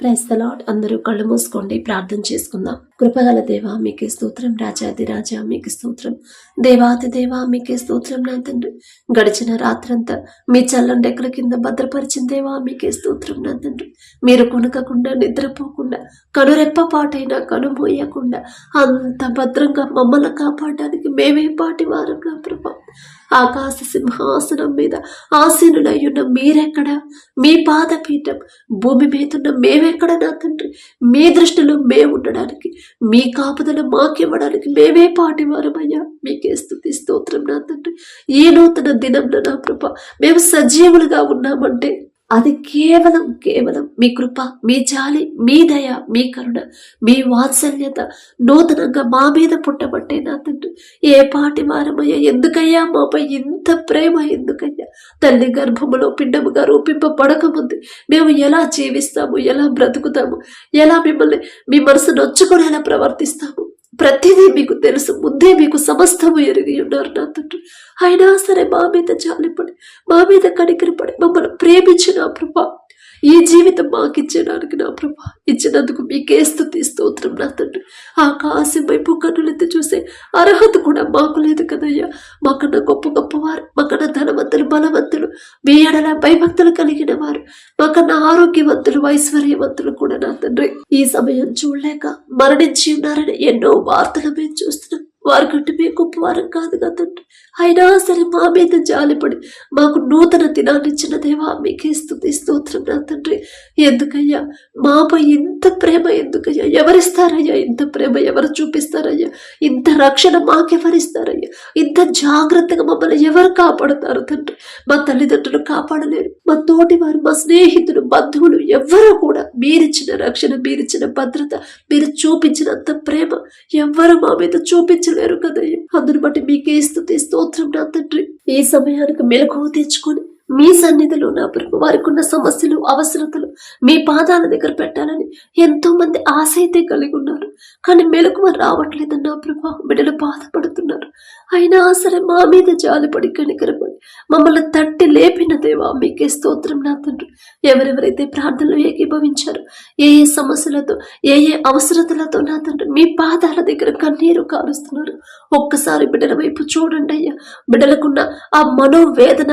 Praise the lord. అందరూ కళ్ళు మూసుకోండి, ప్రార్థన చేసుకుందాం. కృపగల దేవా మీకే స్తోత్రం, రాజాది రాజా మీకే స్తోత్రం, దేవాది దేవా మీకే స్తోత్రం. నా తండ్రి, గడిచిన రాత్రంతా మీ చల్లని డెక్కల కింద భద్రపరిచిన దేవా మీకే స్తోత్రం. నా తండ్రి, మీరు కొనకకుండా నిద్రపోకుండా కనురెప్ప పాటైనా కనుమోయకుండా అంత భద్రంగా మమ్మల్ని కాపాడడానికి మేమే పాటి వారం. నా ప్రభా, ఆకాశ సింహాసనం మీద ఆసీనులయ్యున్న మీరెక్కడ, మీ పాదపీఠం భూమి మీదున్న మేమెక్కడ. నా తండ్రి, మీ దృష్టిలో మేము ఉండడానికి, మీ కాపుదల మాకివ్వడానికి మేమే పాటివారమయ్యా. మీకే స్తుతి స్తోత్రం. నా తండ్రి, ఈ నూతన దినంలో నా ప్రభా మేము సజీవులుగా ఉన్నామంటే అది కేవలం మీ కృప, మీ జాలి, మీ దయ, మీ కరుణ, మీ వాత్సల్యత నూతనంగా మా మీద పుట్టబట్టే. నా తండ్రి, ఏ పాటి వారమయ్యా, ఎందుకయ్యా మాపై ఇంత ప్రేమ, ఎందుకయ్యా? తల్లి గర్భములో పిండముగా రూపింపబడకముందు మేము ఎలా జీవిస్తాము, ఎలా బ్రతుకుతాము, ఎలా మిమ్మల్ని మీ మనసు నొచ్చుకొని ఎలా ప్రవర్తిస్తాము, ప్రతిదీ మీకు తెలుసు. ముందే మీకు సమస్తము ఎరిగి ఉన్నారు. నా తండ్రి, అయినా సరే మా మీద జాలిపడి, మా మీద కనికరపడి మమ్మల్ని ప్రేమించిన ప్రభా, ఈ జీవితం మాకిచ్చడానికి నా ప్రభా ఇచ్చినందుకు మీకే స్తుతి స్తోత్రం. నా తండ్రి, ఆకాశం వైపు కన్నులెత్తి చూసే అర్హత కూడా మాకు లేదు కదయ్యా. మాకన్నా గొప్పవారు, మాకన్నా ధనవంతులు, బలవంతులు, మీ ఎడల భయభక్తులు కలిగిన వారు, మాకన్నా ఆరోగ్యవంతులు, ఐశ్వర్యవంతులు కూడా నా తండ్రి ఈ సమయం చూడలేక మరణించి ఉన్నారని ఎన్నో వార్తలు మేము చూస్తున్నాం. వారి కంటే మేము గొప్పవారం కాదు కదండి. అయినా సరే మా మీద జాలిపడి మాకు నూతన దినాన్ని ఇచ్చిన దేవా మీకే స్తుతి స్తోత్రం. నా తండ్రి, ఎందుకయ్యా మాపై ఇంత ప్రేమ? ఎందుకయ్యా? ఎవరిస్తారయ్యా ఇంత ప్రేమ? ఎవరు చూపిస్తారయ్యా ఇంత రక్షణ? మాకెవరిస్తారయ్యా ఇంత జాగ్రత్తగా? మమ్మల్ని ఎవరు కాపాడుతారు తండ్రి? మా తల్లిదండ్రులు కాపాడలేరు, మా తోటి వారు, మా స్నేహితులు, బంధువులు ఎవ్వరూ కూడా మీరిచ్చిన రక్షణ, మీరిచ్చిన భద్రత, మీరు చూపించినంత ప్రేమ ఎవ్వరు మా మీద చూపించలేరు కదయ్యా. అందుని బట్టి మీకే స్తుతి స్తోత్రం. నా తండ్రి, ఈ సమయానికి మెలకువ తెచ్చుకొని మీ సన్నిధిలో నా ప్రభు వారికి ఉన్న సమస్యలు, అవసరతలు మీ పాదాల దగ్గర పెట్టాలని ఎంతో మంది ఆశ అయితే కలిగి ఉన్నారు. కానీ మెలకువ రావట్లేదని నా ప్రభు బిడ్డలు బాధపడుతున్నారు. అయినా సరే మా మీద జాలిపడి కనికరపడి మమ్మల్ని తట్టి లేపిన దేవా మీకే స్తోత్రం. నా తండ్రి, ఎవరెవరైతే ప్రార్థనలు ఏకీభవించారో, ఏ ఏ సమస్యలతో, ఏ ఏ అవసరతలతో నా తండ్రి మీ పాదాల దగ్గర కన్నీరు కారుస్తున్నారు, ఒక్కసారి బిడ్డల వైపు చూడండి అయ్యా. బిడ్డలకున్న ఆ మనోవేదన,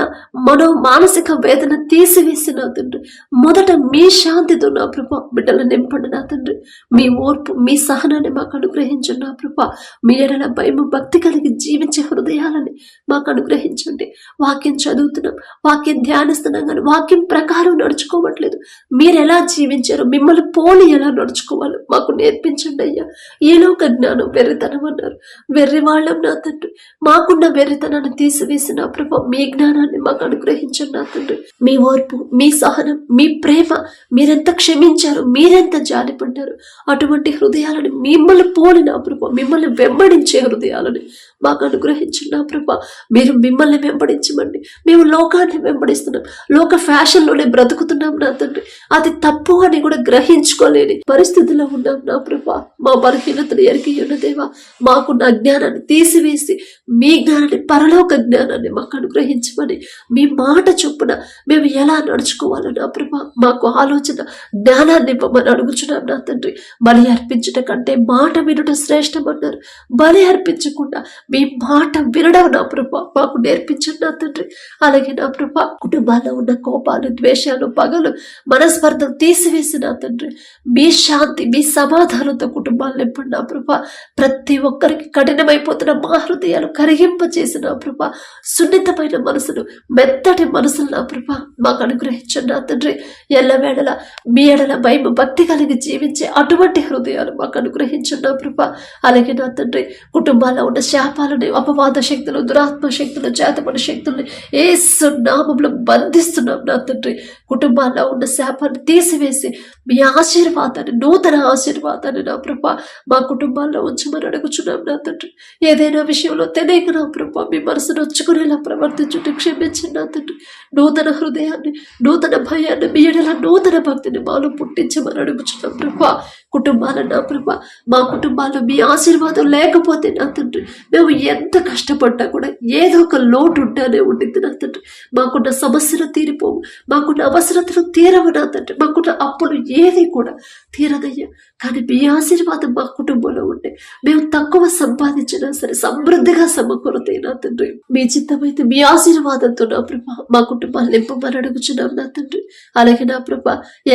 మానసిక వేదన తీసివేసి నా తండ్రి మొదట మీ శాంతితో నా ప్రభా బిడ్డలు నింపండి. నా తండ్రి, మీ ఓర్పు, మీ సహనాన్ని మాకు అనుగ్రహించండి. నా ప్రభా, మీ ఎడల భయము, భక్తి కలిగి జీవించే హృదయాలని మాకు అనుగ్రహించండి. వాక్యం చదువుతున్నాం, వాక్యం ధ్యానిస్తున్నాం, కానీ వాక్యం ప్రకారం నడుచుకోవట్లేదు. మీరు ఎలా జీవించారో, మిమ్మల్ని పోలి ఎలా నడుచుకోవాలో మాకు నేర్పించండి అయ్యా. ఏలోక జ్ఞానం వెర్రితనం అన్నారు. వెర్రి వాళ్ళం నా తండ్రి, మాకున్న వెర్రితనాన్ని తీసివేసి నా ప్రభా మీ జ్ఞానాన్ని మాకు అనుగ్రహించండి. నా తండ్రి, మీ ఓర్పు, మీ సహనం, మీ ప్రేమ, మీరెంత క్షమించారు, మీరెంత జాలిపడ్డారు, అటువంటి హృదయాలను మిమ్మల్ని పోలి నా ప్రభా, మిమ్మల్ని వెంబడించే హృదయాలని మాకు అనుగ్రహించండి. నా ప్రభా, మీరు మిమ్మల్ని వెంబడించమండి. మేము లోకాన్ని వెంబడిస్తున్నాం, లోక ఫ్యాషన్లోనే బ్రతుకుతున్నాం. నా తండ్రి, అది తప్పు అని కూడా గ్రహించుకోలేని పరిస్థితిలో ఉన్నాం. నా ప్రభా, మా బలహీనతను ఎరిగి ఉన్న దేవా, మాకున్న అజ్ఞానాన్ని తీసివేసి మీ జ్ఞానాన్ని, పరలోక జ్ఞానాన్ని మాకు అనుగ్రహించమని, మీ మాట చొప్పున మేము ఎలా నడుచుకోవాలో నా ప్రభా మాకు ఆలోచన, జ్ఞానాన్ని ఇవ్వమని అడుగుచున్నాం. నా తండ్రి, బలి అర్పించుట కంటే మాట వినుట శ్రేష్టం అన్నారు. బలి అర్పించకుండా మీ మాట వినడం నా ప్రభా మాకు నేర్పించండి. నా తండ్రి, అలాగే నా ప్రభా కుటుంబాల్లో ఉన్న కోపాలు, ద్వేషాలు, పగలు, మనస్పర్ధలు తీసివేసి నా తండ్రి మీ శాంతి, మీ సమాధానంతో కుటుంబాలు నింపండి. నా ప్రభా, ప్రతి ఒక్కరికి కఠినమైపోతున్న మా హృదయాలు కరిగింపచేసి నా ప్రభా సున్నితమైన మనసులు, మెత్తటి మనసులు నా ప్రభా మాకు అనుగ్రహించండి. నా తండ్రి, ఎల్లవేళలా మీ ఎడల భయం, భక్తి కలిగి జీవించే అటువంటి హృదయాలు మాకు అనుగ్రహించండి. నా ప్రభా, అలాగే నా తండ్రి కుటుంబాల్లో ఉన్న శాపాలని, అపవాద శక్తులు, దురాత్మ శక్తులు, చేతపడి శక్తుల్ని యేసు నామములో బంధిస్తున్నాం. నా తండ్రి, కుటుంబాల్లో ఉన్న శాపాన్ని తీసివేసి మీ ఆశీర్వాదాన్ని, నూతన ఆశీర్వాదాన్ని నా ప్రభా మా కుటుంబాల్లో ఉంచమని అడుగుచున్నాం. నా తండ్రి, ఏదైనా విషయంలో తెలియక నా ప్రభా మీ మనసు నొచ్చుకునేలా ప్రవర్తించుట క్షమించండి. నా తండ్రి, నూతన హృదయాన్ని, నూతన భయాన్ని, మీ ఎడల నూతన భక్తిని మాలో పుట్టించమని అడుగుచున్నాం. ప్రభా, కుటుంబాలను నా ప్రభా, మా కుటుంబాల్లో మీ ఆశీర్వాదం లేకపోతే నా తండ్రి మేము మేము ఎంత కష్టపడ్డా కూడా ఏదో ఒక లోటు ఉంటానే ఉండింది నా తండ్రి. మాకున్న సమస్యలు తీరిపోవు, మాకున్న అవసరతలు తీరవు నా తండ్రి, మాకున్న అప్పులు ఏది కూడా తీరదయ్యా. కానీ మీ ఆశీర్వాదం మా కుటుంబంలో ఉంటే మేము తక్కువ సంపాదించినా సరే సమృద్ధిగా సమకూరతాయి నా తండ్రి. మీ చిత్తమైతే మీ ఆశీర్వాదంతో నా ప్రభ మా కుటుంబాన్ని నింపమని అడుగుచున్నాం నా తండ్రి. అలాగే నా ప్రభ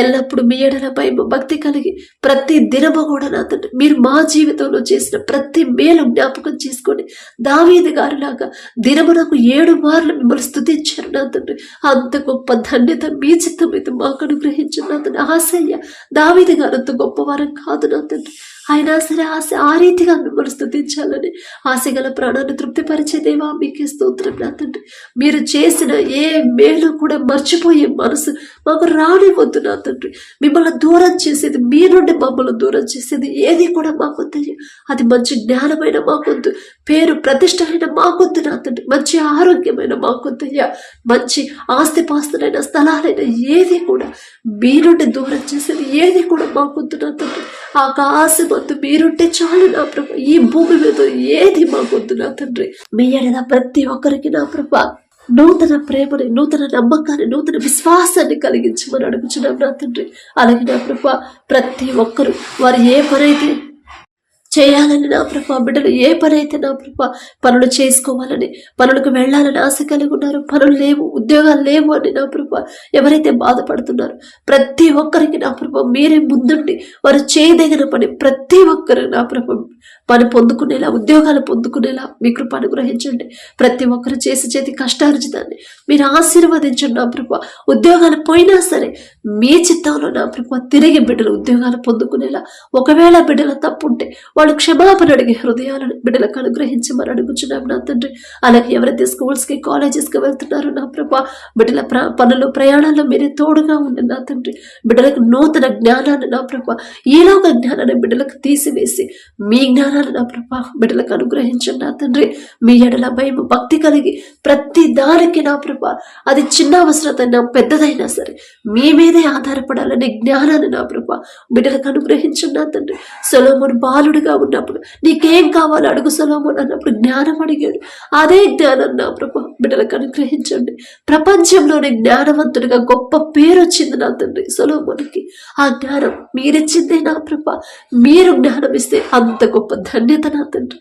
ఎల్లప్పుడూ మీ ఎడల భయం భక్తి కలిగి ప్రతి దినము కూడా నా తండ్రి మీరు మా జీవితంలో చేసిన ప్రతి మేలు జ్ఞాపకం చేసుకొని దావీదు గారిలాగా దినమునకు 7 మార్లు మిమ్మల్ని స్తుతించారు నా తండ్రి. అంత గొప్ప ధన్యత మీ చిత్తమైతే మాకు అనుగ్రహించిన నా తండ్రి. ఆశయ్య దావీదు గారు అంత గొప్పవారం కాదు నా తండ్రి. అయినా సరే ఆ రీతిగా మిమ్మల్ని స్తుతించాలని ఆశగల ప్రాణాన్ని తృప్తిపరిచే దేవా మీకే స్తోత్రం నా తండ్రి. మీరు చేసిన ఏ మేలు కూడా మర్చిపోయే మనసు మాకు రానివద్దు నా తండ్రి. మిమ్మల్ని దూరం చేసేది, మీ నుండి మమ్మల్ని దూరం చేసేది ఏది కూడా మాకొద్దు. అది మంచి జ్ఞానమైన మాకొద్దు, పేరు ప్రతిష్టమైన మాకొద్దు నా తండ్రి, మంచి ఆరోగ్యమైన మాకొద్దయ్యా, మంచి ఆస్తిపాస్తులైన స్థలాలైన ఏది కూడా మీ నుండి దూరం చేసేది ఏది కూడా మాకొద్దు నా తండ్రి. ఆకాశమందు మీరుంటే చాలు నా ప్రభ, ఈ భూమి మీద ఏది మాకొద్దు నా తండ్రి. మీ ఎడల ప్రతి ఒక్కరికి నా ప్రభ నూతన ప్రేమని, నూతన నమ్మకాన్ని, నూతన విశ్వాసాన్ని కలిగించమని అడుగుచున్నాం నా తండ్రి. అలాగే నా ప్రభ ప్రతి ఒక్కరు వారు ఏ పనైతే చేయాలని నా ప్రభా, బిడ్డలు ఏ పని అయితే నా ప్రభా పనులు చేసుకోవాలని, పనులకు వెళ్ళాలని ఆశ కలిగి ఉన్నారు, పనులు లేవు, ఉద్యోగాలు లేవు అని నా ప్రభా ఎవరైతే బాధపడుతున్నారు ప్రతి ఒక్కరికి నా ప్రభా మీరే ముందుండి వారు చేయదగిన పని ప్రతి ఒక్కరు నా ప్రభా పని పొందుకునేలా, ఉద్యోగాలు పొందుకునేలా మీ కృప అనుగ్రహించండి. ప్రతి ఒక్కరు చేతి కష్టార్జితాన్ని మీరు ఆశీర్వదించండి నా ప్రభా. ఉద్యోగాలు పోయినా సరే మీ చిత్తంలో నా ప్రభా తిరిగి బిడ్డలు ఉద్యోగాలు పొందుకునేలా, ఒకవేళ బిడ్డల తప్పుంటే వాళ్ళు క్షమాపణ అడిగే హృదయాలను బిడ్డలకు అనుగ్రహించమని అడుగుచున్నాం నా తండ్రి. అలాగే ఎవరైతే స్కూల్స్కి, కాలేజెస్కి వెళ్తున్నారో నా ప్రభా బిడ్డల పనులు, ప్రయాణాల్లో మీరే తోడుగా ఉండి నా తండ్రి. బిడ్డలకు నూతన జ్ఞానాన్ని నా ప్రభా, ఈలోక జ్ఞానాన్ని బిడ్డలకు తీసివేసి మీ జ్ఞానాన్ని నా ప్రభా బిడ్డలకు అనుగ్రహించండి నా తండ్రి. మీ ఎడల భయం భక్తి కలిగి ప్రతి దానికి నా ప్రభా అది చిన్న అవసరతైనా పెద్దదైనా సరే మీ మీదే ఆధారపడాలనే జ్ఞానాన్ని నా ప్రభా బిడ్డలకు అనుగ్రహించండి నా తండ్రి. సొలొమోను బాలుడుగా ఉన్నప్పుడు నీకేం కావాలో అడుగు సొలొమోను అన్నప్పుడు జ్ఞానం అడిగాడు. అదే జ్ఞానం నా ప్రభా బిడ్డలకు అనుగ్రహించండి. ప్రపంచంలోనే జ్ఞానవంతుడిగా గొప్ప పేరు వచ్చింది నా తండ్రి సొలొమోనుకి. ఆ జ్ఞానం మీరిచ్చిందే నా ప్రభా. మీరు జ్ఞానం ఇస్తే అంత గొప్ప ధన్యత నా తండ్రి.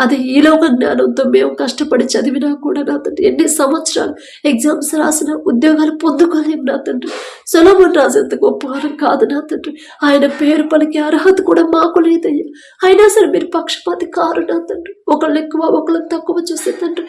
అది ఈలోక జ్ఞానంతో మేము కష్టపడి చదివినా కూడా నా తండ్రి ఎన్ని సంవత్సరాలు ఎగ్జామ్స్ రాసిన ఉద్యోగాలు పొందుకోలేము నా తండ్రి. సొలొమోను రాజంత గొప్పవారం కాదు నా తండ్రి. ఆయన పేరు పలికే అర్హత కూడా మాకు లేదయ్యా. అయినా సరే మీరు పక్షపాతి కారు నా తండ్రి. ఒకళ్ళు ఎక్కువ ఒకళ్ళని తక్కువ చూసే తండ్రి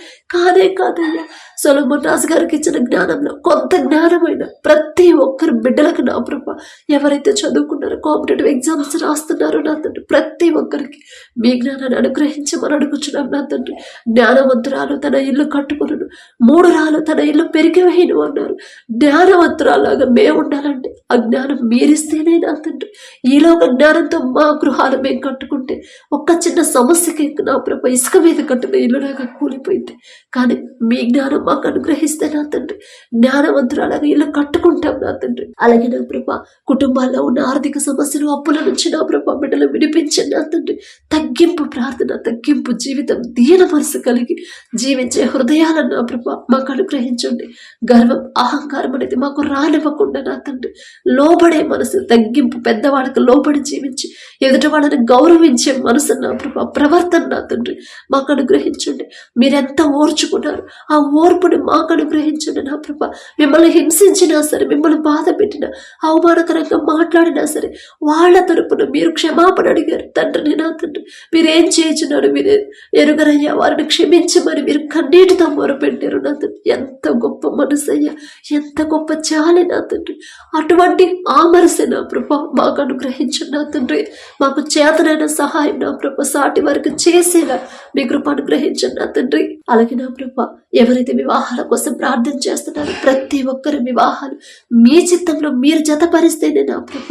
కాదయ్యా. సొలొమోను రాజు గారికి ఇచ్చిన జ్ఞానంలో కొంత జ్ఞానమైన ప్రతి ఒక్కరు బిడ్డలకు నా ప్రభా ఎవరైతే చదువుకున్నారో, కాంపిటేటివ్ ఎగ్జామ్స్ రాస్తున్నారో నా తండ్రి ప్రతి ఒక్కరికి మీ జ్ఞానాన్ని అనుగ్రహించమని అడుగుచున్నాం నా తండ్రి. జ్ఞానవంతురాలు తన ఇల్లు కట్టుకును, 3 రాళ్ళు తన ఇల్లు పెరిగి వేయను అన్నారు. జ్ఞానవంతురాలాగా మేము ఉండాలంటే ఆ జ్ఞానం మీరిస్తేనే నా తండ్రి. ఈలోక జ్ఞానంతో మా గృహాలు మేము కట్టుకుంటే ఒక్క చిన్న సమస్యకి నా ప్రభ ఇసుక మీద కట్టిన ఇల్లులాగా కూలిపోయింది. కానీ మీ జ్ఞానం మాకు అనుగ్రహిస్తే నా తండ్రి జ్ఞానవంతురాలాగా ఇల్లు కట్టుకుంటాం నా తండ్రి. అలాగే నా ప్రభ కుటుంబాల్లో ఉన్న ఆర్థిక సమస్యలు, అప్పుల నుంచి నా ప్రభ బిడ్డలు విడిపించండి నా తండ్రి. తగ్గింపు ప్రార్థన, తగ్గింపు జీవితం, దీన మనసు కలిగి జీవించే హృదయాలను నా ప్రభ మాకు అనుగ్రహించండి. గర్వం, అహంకారం అనేది మాకు రానివ్వకుండా నా తండ్రి లోబడే మనసు, తగ్గింపు, పెద్దవాళ్ళకి లోబడి జీవించి ఎదుటి వాళ్ళని గౌరవించే మనసు నా ప్రభ ప్రవర్తన నా తండ్రి మాకు అనుగ్రహించండి. మీరెంత ఓర్చుకున్నారు ఆ ఓర్పుని మాకు అనుగ్రహించండి నా ప్రభ. మిమ్మల్ని హింసించినా సరే, మిమ్మల్ని బాధ పెట్టినా, అవమానకరంగా మాట్లాడినా సరే వాళ్ళ తరపున మీరు క్షమాపణ అడిగారు తండ్రిని నా తండ్రి. మీరేం చేయించున్నారు మీరు ఎరుగరయ్యా, వారిని క్షమించమని మీరు కన్నీటితో మొరపెట్టారు నా తండ్రి. ఎంత గొప్ప మనసు అయ్యా, ఎంత గొప్ప చాలి నా తండ్రి. అటువంటి ఆ మనసే నా ప్రభ మాకు అనుగ్రహించండి నా తండ్రి. మాకు చేతనైన సహాయం నా ప్రభ సాటి వారికి చేసేలా మీ కృప అనుగ్రహించండి నా తండ్రి. అలాగే నా ప్రభ ఎవరైతే వివాహాల కోసం ప్రార్థన చేస్తున్నారో ప్రతి ఒక్కరి వివాహాలు మీ చిత్తంలో మీరు జతపరిస్తేనే నా ప్రభ,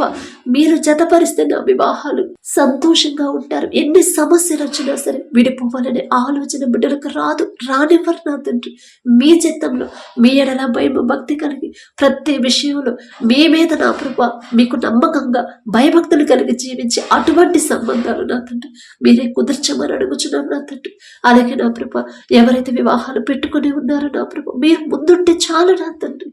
మీరు జతపరిస్తే నా వివాహాలు సంతోషంగా ఉంటారు. ఎన్ని సమస్యలు వచ్చినా సరే విడిపోవాలనే ఆలోచన బిడ్డలకు రానివ్వరు నా తండ్రి. మీ చిత్తంలో మీ ఎడల భయం భక్తి కలిగి ప్రతి విషయంలో మీ మీద నా ప్రభా మీకు నమ్మకంగా భయభక్తులు కలిగి జీవించి అటువంటి సంబంధాలు నా తండ్రి మీరే కుదర్చమని అడుగుచున్నాం నా తండ్రి. అలాగే నా ప్రభా ఎవరైతే వివాహాలు పెట్టుకుని ఉన్నారో నా ప్రభా మీరు ముందుంటే చాలు నా తండ్రి.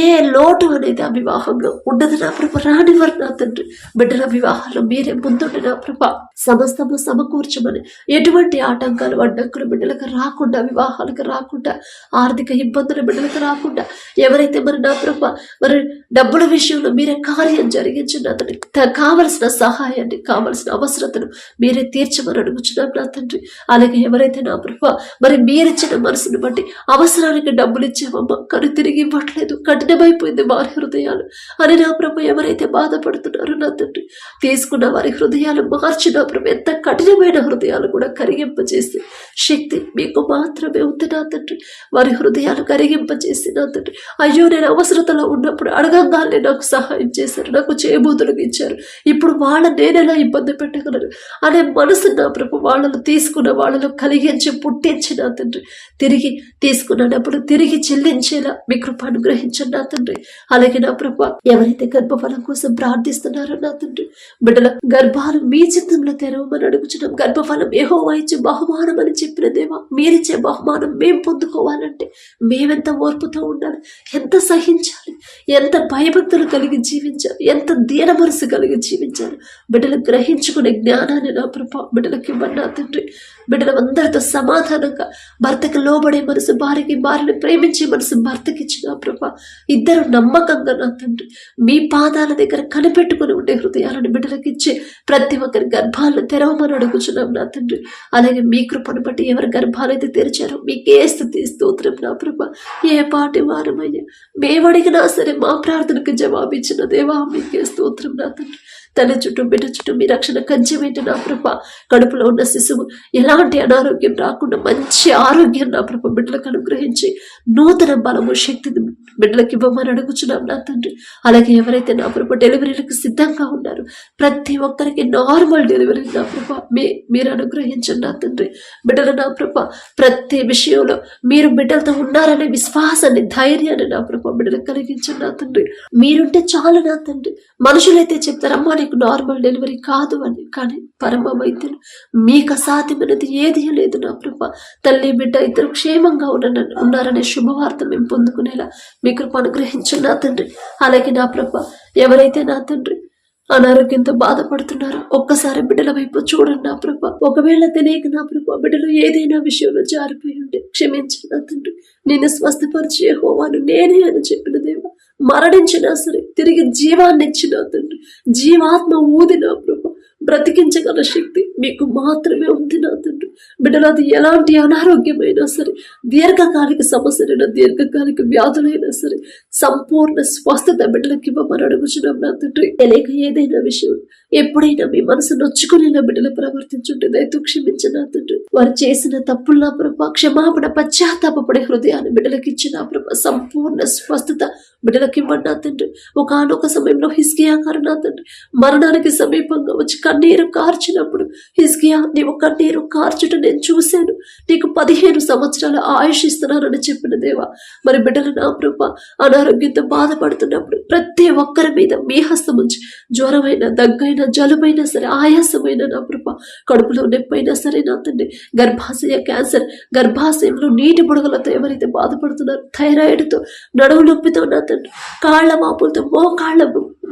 ఏ లోటు అనేది ఆ వివాహంలో ఉండదు నా ప్రభా, రానివ్వరు నా తండ్రి. బిడ్డల వివాహాలు మీరే ముందుండి నా ప్రభా సమస్తము సమకూర్చమని, ఎటువంటి ఆటంకాలు అడ్డంకులు బిడ్డలకు రాకుండా, వివాహాలకు రాకుండా, ఆర్థిక ఇబ్బందులు బిడ్డలకు రాకుండా, ఎవరైతే మరి నా ప్రభా మరి డబ్బుల విషయంలో మీరే కార్యం జరిగించిన అతనికి కావలసిన సహాయాన్ని కావలసిన అవసరతను మీరే తీర్చమని అడుగుచున్నాం నా తండ్రి. అలాగే ఎవరైతే నా ప్రభా మరి మీరిచ్చిన మనసును బట్టి అవసరానికి డబ్బులు ఇచ్చామమ్మా కానీ తిరిగి ఇవ్వట్లేదు, కఠినమైపోయింది వారి హృదయాలు అని నా ప్రభా ఎవరైతే బాధపడుతున్నారో నా తండ్రి తీసుకున్న వారి హృదయాలు మార్చి నా ప్రభా ఎంత కఠినమైన హృదయాలు కూడా కరిగింపజేసి శక్తి మీకు మాత్రమే ఉంది నా తండ్రి. వారి హృదయాలు కరిగింపజేసి నా తండ్రి అయ్యో నేను అవసరతలో ఉన్నప్పుడు అడగంగానే నాకు సహాయం చేశారు, నాకు చేయబోతులకు ఇచ్చారు, ఇప్పుడు నేనెలా ఇబ్బంది పెట్టగలను అనే మనసు నా ప్రభు వాళ్ళను తీసుకున్న వాళ్ళలో కలిగించి పుట్టించి నా తండ్రి తిరిగి తీసుకున్న డబ్బులు తిరిగి చెల్లించేలా మీ కృప అనుగ్రహించండి నా తండ్రి. అలాగే నా ప్రభు ఎవరైతే గర్భఫలం కోసం ప్రార్థిస్తున్నారో నా తండ్రి బిడ్డల గర్భాలు మీ చిత్తంలో తెరవమని అడుగుచున్నాం. గర్భఫలం యెహోవా ఇచ్చే బహుమానం అని చెప్పిన దేవా మీరిచ్చే బహుమానం మేము పొందుకోవాలంటే మేమెంత ఓర్పుతో ఉండాలి, ఎంత సహించాలి, ఎంత భయభక్తులు కలిగి జీవించాలి, ఎంత దీన మనసు కలిగి జీవించాలి. బిడ్డలు గ్రహించుకునే జ్ఞానాన్ని నా ప్రభా బిడ్డలకి ఇవ్వండి నా తండ్రి. బిడ్డలందరితో సమాధానంగా భర్తకి లోబడే మనసు భార్యకి, భార్యని ప్రేమించే మనసు భర్తకి ఇచ్చిన ప్రభా ఇద్దరు నమ్మకంగా నా తండ్రి మీ పాదాల దగ్గర కనిపెట్టుకుని ఉండే హృదయాలను బిడ్డలకి ఇచ్చి ప్రతి ఒక్కరి గర్భాలను తెరవమని అడుగుచున్నాం నా తండ్రి. అలాగే మీ కృపను బట్టి ఎవరి గర్భాలైతే తెరిచారో మీకే స్తుతి స్తోత్రం నా ప్రభా. ఏ పాటి వారమయ్యా మేమడిగినా సరే మా ప్రార్థనకు జవాబిచ్చిన దేవా మీకే స్తోత్రం నా తండ్రి. తన చుట్టూ బిడ్డ చుట్టూ మీ రక్షణ కంచెమేంటి నా ప్రభా. కడుపులో ఉన్న శిశువు ఎలాంటి అనారోగ్యం రాకుండా మంచి ఆరోగ్యం నా ప్రభా బిడ్డలకు అనుగ్రహించి నూతన బలము శక్తిని బిడ్డలకు ఇవ్వమని అడుగుచున్నాం నా తండ్రి. అలాగే ఎవరైతే నా ప్రభా డెలివరీలకు సిద్ధంగా ఉన్నారు ప్రతి ఒక్కరికి నార్మల్ డెలివరీ నా ప్రభా మీరు అనుగ్రహించండి నా తండ్రి. బిడ్డలు నా ప్రభా ప్రతి విషయంలో మీరు బిడ్డలతో ఉన్నారనే విశ్వాసాన్ని ధైర్యాన్ని నా ప్రభా బిడ్డలకు కలిగించండి నా తండ్రి. మీరుంటే చాలు నా తండ్రి. మనుషులైతే చెప్తారమ్మా నీకు నార్మల్ డెలివరీ కాదు అని, కానీ పరమ వైద్యులు మీకు అసాధ్యమైనది ఏది లేదు నా ప్రభా. తల్లి బిడ్డ ఇద్దరు క్షేమంగా ఉన్నారనే శుభవార్త మేము పొందుకునేలా మీ కృప అనుగ్రహించండి నా తండ్రి. అలాగే నా ప్రభా ఎవరైతే నా తండ్రి అనారోగ్యంతో బాధపడుతున్నారు ఒక్కసారి బిడ్డల వైపు చూడండి నా ప్రభా. ఒకవేళ తెలియక నా ప్రభా బిడ్డలు ఏదైనా విషయంలో జారిపోయి ఉంటే క్షమించండి నా తండ్రి. నేను స్వస్థపరిచే యెహోవాను నేనే అని చెప్పిన దేవా మరణించినా సరే తిరిగి జీవాన్ని ఇచ్చిన తండ్రి జీవాత్మ ఊది నా ప్రభా బ్రతికించగల శక్తి మీకు మాత్రమే ఉంది నా తండ్రి. బిడ్డలు అది ఎలాంటి అనారోగ్యమైనా సరే దీర్ఘకాలిక సమస్యలైనా దీర్ఘకాలిక వ్యాధులైనా సరే సంపూర్ణ స్వస్థత బిడ్డలకి ఇవ్వమని అడుగుచున్నాం నా తండ్రి. తెలియక ఏదైనా విషయం ఎప్పుడైనా మీ మనసు నొచ్చుకునేలా బిడ్డలు ప్రవర్తించుంటే దయతో క్షమించిన నా తండ్రి. వారు చేసిన తప్పులు నా ప్రభా క్షమాపణ పశ్చాత్తాపడే హృదయాన్ని బిడ్డలకి ఇచ్చిన ప్రభా సంపూర్ణ స్వస్థత బిడ్డలకి ఇవ్వండి నా తండ్రి. ఒకనొక సమయంలో హిజ్కియా గారు నా తండ్రి మరణానికి సమీపంగా వచ్చి కన్నీరు కార్చినప్పుడు హిజ్కియా నీవు కన్నీరు కార్చుట నేను చూశాను, నీకు 15 సంవత్సరాల ఆయుష్ ఇస్తున్నానని చెప్పిన దేవా మరి బిడ్డలు నా ప్రభా అనారోగ్యంతో బాధపడుతున్నప్పుడు ప్రతి ఒక్కరి మీద మీ హస్తం ఉంచి జ్వరమైన దగ్గైనా జలుబైనా సరే ఆయాసమైన నా ప్రభా కడుపులో నొప్పైనా సరే నా తండ్రి గర్భాశయ క్యాన్సర్ గర్భాశయంలో నీటి బుడగలతో ఎవరైతే బాధపడుతున్నారో థైరాయిడ్తో నడుము నొప్పితో నా తండ్రి కాళ్ల వాపులతో మోకాళ్ల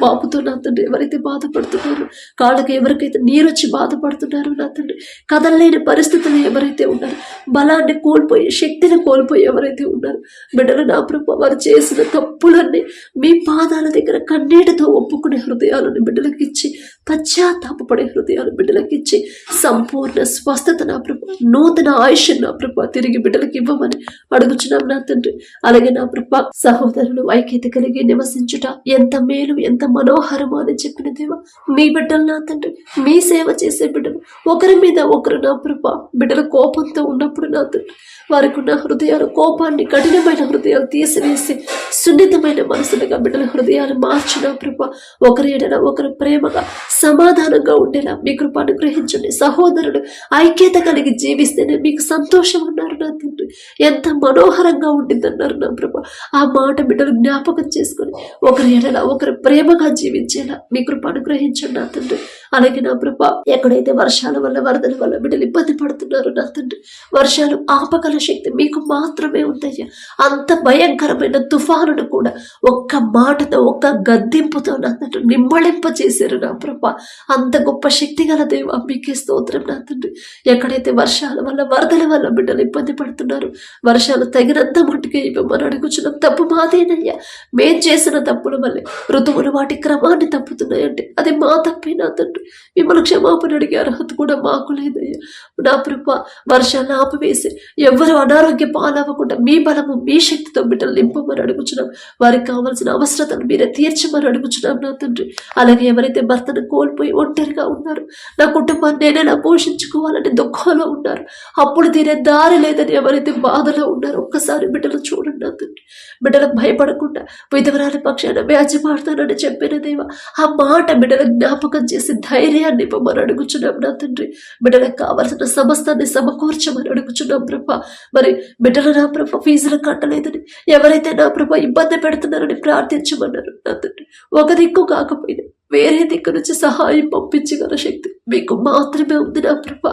వాపుతో నా తండ్రి ఎవరైతే బాధపడుతున్నారో కాళ్ళకి ఎవరికైతే నీరు వచ్చి బాధపడుతున్నారో నా తండ్రి కదలలేని పరిస్థితులు ఎవరైతే ఉన్నారో బలాన్ని కోల్పోయి శక్తిని కోల్పోయి ఎవరైతే ఉన్నారో బిడ్డలు నా ప్రభా వారు చేసిన తప్పులన్నీ మీ పాదాల దగ్గర కన్నీటితో ఒప్పుకునే హృదయాలను బిడ్డలకిచ్చి పశ్చాత్తాపడే హృదయాలు బిడ్డలకిచ్చి సంపూర్ణ స్వస్థత నా ప్రభా నూతన ఆయుష్ నా ప్రభా తిరిగి బిడ్డలకి ఇవ్వమని అడుగుచున్నాం నా తండ్రి. అలాగే నా ప్రభా సహోదరులు ఐక్యత కలిగి నివసించుట ఎంత మేలు ఎంత మనోహరమో అని చెప్పిన దేవా, మీ బిడ్డలు నా తండ్రి, మీ సేవ చేసే బిడ్డలు ఒకరి మీద ఒకరు నా ప్రభా బిడ్డల కోపంతో ఉన్నప్పుడు నా తండ్రి, వారికి ఉన్న హృదయాలు కోపాన్ని, కఠినమైన హృదయాలు తీసివేసి సున్నితమైన మనసులుగా బిడ్డల హృదయాలు మార్చిన ప్రభా, ఒకరి ఎడల ఒకరు ప్రేమగా సమాధానంగా ఉండేలా మీ కృప అనుగ్రహించండి. సహోదరుడు ఐక్యత కలిగి జీవిస్తేనే మీకు సంతోషం అన్నారు నా తండ్రి. ఎంత మనోహరంగా ఉండిందన్నారు నా ప్రభా. ఆ మాట బిడ్డలు జ్ఞాపకం చేసుకొని ఒకరి ఎడల ఒకరు ప్రేమగా జీవించేలా మీ కృప అనుగ్రహించండి నా తండ్రి. అలాగే నా ప్రభా, ఎక్కడైతే వర్షాల వల్ల వరదల వల్ల బిడ్డలు ఇబ్బంది పడుతున్నారు నా తండ్రి, వర్షాలు ఆపగల శక్తి మీకు మాత్రమే ఉందయ్యా. అంత భయంకరమైన తుఫానును కూడా ఒక్క మాటతో, ఒక్క గద్దింపుతో నా తండ్రి నిమ్మళింప చేశారు నా ప్రభా. అంత గొప్ప శక్తి గల దేవా, మీకే స్తోత్రం నా తండ్రి. ఎక్కడైతే వర్షాల వల్ల వరదల వల్ల బిడ్డలు ఇబ్బంది పడుతున్నారు, వర్షాలు తగినంత మట్టుకే ఇవ్వమని అడుగుచున్నాం. తప్పు మాదేనయ్యా, మేం చేసిన తప్పుల వల్లే ఋతువులు వాటి క్రమాన్ని తప్పుతున్నాయంటే అది మా తప్పే నా తండ్రి. మిమ్మల్ని క్షమాపణ అడిగే అర్హత కూడా మాకు లేదయ్యా నా ప్రభా. వర్షాలను ఆపివేసి ఎవరు అనారోగ్య పాలవ్వకుండా మీ బలము, మీ శక్తితో బిడ్డలు నింపమని అడుగుచున్నాం. వారికి కావాల్సిన అవసరతను మీరే తీర్చమని అడుగుచున్నాం నా తండ్రి. అలాగే ఎవరైతే భర్తను కోల్పోయి ఒంటరిగా ఉన్నారు, నా కుటుంబాన్ని నేనెలా పోషించుకోవాలని దుఃఖంలో ఉన్నారు, అప్పుడు తీరే దారి లేదని ఎవరైతే బాధలో ఉన్నారో ఒక్కసారి బిడ్డలు చూడండి నా తండ్రి. బిడ్డలు భయపడకుండా విధవరాలి పక్షాన వ్యాజ్యమాడతానని చెప్పిన దేవా, ఆ మాట బిడ్డలు జ్ఞాపకం చేసి ధైర్యాన్ని ఇవ్వమని అడుగుచున్నాం నా తండ్రి. బిడ్డలకు కావాల్సిన సమస్తాన్ని సమకూర్చమని అడుగుచున్నాం ప్రభా. మరి బిడ్డలు నా ప్రభ ఫీజులు కట్టలేదని ఎవరైతే నా ప్రభ ఇబ్బంది పెడుతున్నారని ప్రార్థించమన్నారు నా తండ్రి. ఒక దిక్కు కాకపోయినా వేరే దిక్కు నుంచి సహాయం పంపించగల శక్తి మీకు మాత్రమే ఉంది నా ప్రభ.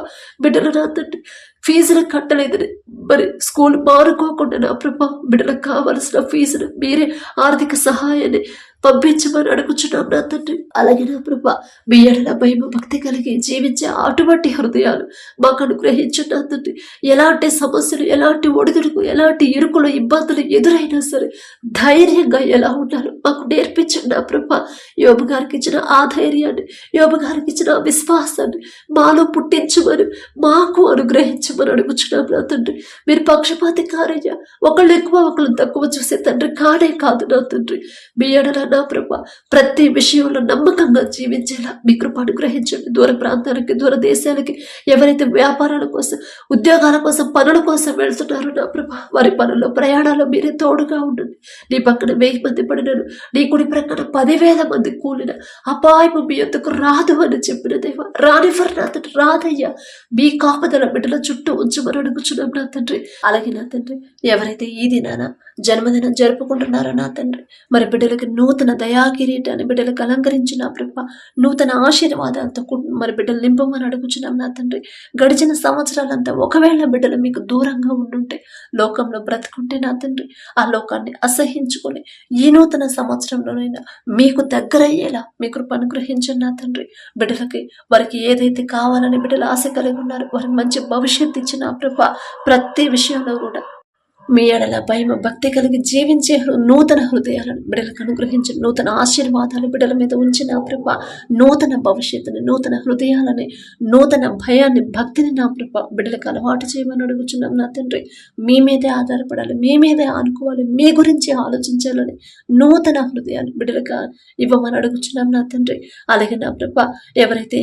బిడ్డలు నా తండ్రి ఫీజులు కట్టలేదని మరి స్కూల్ మారుకోకుండా నా ప్రభ బిడ్డలకు కావలసిన ఫీజును మీరే ఆర్థిక సహాయాన్ని పంపించమని అడుగుచున్నాం నా తండ్రి. అలాగే నా ప్రభ మీ ఎడల భయం భక్తి కలిగి జీవించే అటువంటి హృదయాలు మాకు అనుగ్రహించండి నా తండ్రి. ఎలాంటి సమస్యలు, ఎలాంటి ఒడిదుడుకు, ఎలాంటి ఇరుకులు, ఇబ్బందులు ఎదురైనా సరే ధైర్యంగా ఎలా ఉండాలో మాకు నేర్పించండి నా ప్రభ. యోబు గారికి ఇచ్చిన ఆ ధైర్యాన్ని, యోబు గారికి ఇచ్చిన విశ్వాసాన్ని మాలో పుట్టించమని మాకు అనుగ్రహించమని అడుగుచున్నాం నా తండ్రి. మీరు పక్షపాతి కారయ్యా, ఒకళ్ళు ఎక్కువ ఒకళ్ళు తక్కువ చూసే తండ్రి కానే కాదు నా తండ్రి. మీ ఎడల నా ప్రభ ప్రతి విషయంలో నమ్మకంగా జీవించేలా మీ కృప అనుగ్రహించండి. దూర ప్రాంతాలకి, దూర దేశాలకి ఎవరైతే వ్యాపారాల కోసం, ఉద్యోగాల కోసం, పనుల కోసం వెళ్తున్నారో నా ప్రభ వారి పనుల్లో, ప్రయాణాల్లో మీరే తోడుగా ఉండండి. నీ పక్కన 1000 మంది పడినను, నీ కుడి ప్రక్కన 10,000 మంది కూలిన అపాయము మీ యొద్దకు రాదు అని చెప్పిన దేవా, రానివ్వరు నా తండ్రి, రాదయ్యా. మీ కాపుదల బిడ్డల చుట్టూ ఉంచమని అడుగుచున్నాం నా తండ్రి. అలాగే నా తండ్రి, ఎవరైతే ఈ దినాన జన్మదినం జరుపుకుంటున్నారో నా తండ్రి, మరి బిడ్డలకి నూతన దయా కిరీటాన్ని బిడ్డలకు అలంకరించిన ప్రభ, నూతన ఆశీర్వాదాలతో మరి బిడ్డలు నింపమని అడుగుచున్నాం నా తండ్రి. గడిచిన సంవత్సరాలంతా ఒకవేళ బిడ్డలు మీకు దూరంగా ఉండుంటే, లోకంలో బ్రతుకుంటే నా తండ్రి, ఆ లోకాన్ని అసహించుకొని ఈ నూతన సంవత్సరంలోనైనా మీకు దగ్గరయ్యేలా మీ కృప అనుగ్రహించండి నా తండ్రి. బిడ్డలకి వారికి ఏదైతే కావాలని బిడ్డలు ఆశ కలిగి ఉన్నారు, వారికి మంచి భవిష్యత్తు ఇచ్చిన ప్రభ ప్రతి విషయంలో కూడా మీ ఎడల భయం భక్తి కలిగి జీవించే నూతన హృదయాలను బిడ్డలకు అనుగ్రహించి, నూతన ఆశీర్వాదాలు బిడ్డల మీద ఉంచిన ప్రభ, నూతన భవిష్యత్తుని, నూతన హృదయాలని, నూతన భయాన్ని, భక్తిని నా ప్రభ బిడ్డలకు అలవాటు చేయమని అడుగుచున్నాం నా తండ్రి. మీ మీదే ఆధారపడాలి, మీ మీదే ఆనుకోవాలి, మీ గురించి ఆలోచించాలని నూతన హృదయాన్ని బిడ్డలకు ఇవ్వమని అడుగుచున్నాం నా తండ్రి. అలాగే నా ప్రభ ఎవరైతే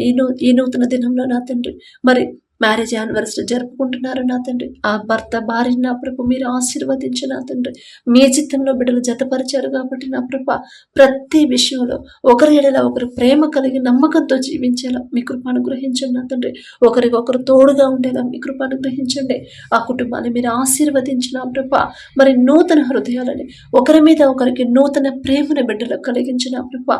ఈ నూతన దినంలో నా తండ్రి మరి మ్యారేజ్ యానివర్సరీ జరుపుకుంటున్నారు నా తండ్రి, ఆ భర్త భార్యని నా ప్రభ మీరు ఆశీర్వదించి నా తండ్రి. మీ చిత్తంలో బిడ్డలు జతపరిచారు కాబట్టి నా ప్రభ ప్రతి విషయంలో ఒకరి ఎడల ఒకరు ప్రేమ కలిగి నమ్మకంతో జీవించేలా మీ కృప అనుగ్రహించండి నా తండ్రి. ఒకరికొకరు తోడుగా ఉండేలా మీ కృప అనుగ్రహించండి. ఆ కుటుంబాన్ని మీరు ఆశీర్వదించిన ప్రభ మరి నూతన హృదయాలని, ఒకరి మీద ఒకరికి నూతన ప్రేమను బిడ్డలకు కలిగించిన ప్రభ,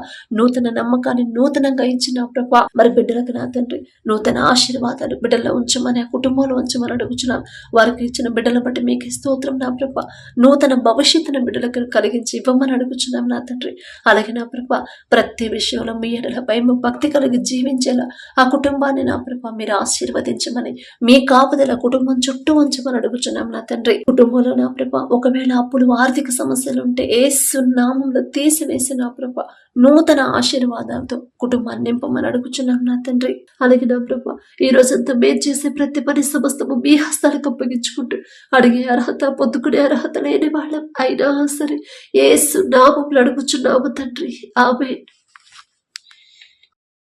నూతన నమ్మకాన్ని నూతనంగా ఇచ్చిన ప్రభ మరి బిడ్డలకు నా తండ్రి నూతన ఆశీర్వాదాలు బిడ్డలు ఉంచమని, ఆ కుటుంబంలో ఉంచమని అడుగుచున్నాం. వారికి ఇచ్చిన బిడ్డల బట్టి మీకు స్తోత్రం నా ప్రభ. నూతన భవిష్యత్తును బిడ్డలకు కలిగించి ఇవ్వమని అడుగుచున్నాం నా తండ్రి. అలాగే నా ప్రభ ప్రతి విషయంలో మీ ఎడల భయం భక్తి కలిగి జీవించేలా ఆ కుటుంబాన్ని నా ప్రభ మీరు ఆశీర్వదించమని, మీ కాపుదల కుటుంబం చుట్టూ ఉంచమని అడుగుచున్నాం నా తండ్రి. కుటుంబంలో నా ప్రభ ఒకవేళ అప్పులు, ఆర్థిక సమస్యలు ఉంటే యేసు నామములో తీసివేసి నా ప్రభ నూతన ఆశీర్వాదాలతో కుటుంబాన్ని నింపమని అడుగుచున్నాం నా తండ్రి. అలాగే నా ప్రభ ఈ రోజంతా మేము చేసే ప్రతి పని సమస్తము మీ హస్తాలకు అప్పగించుకుంటూ, అడిగే అర్హత, పొద్దుకునే అర్హత లేని వాళ్ళం అయినా సరే యేసు నామములో అడుగుచున్నాము తండ్రి. ఆమేన్.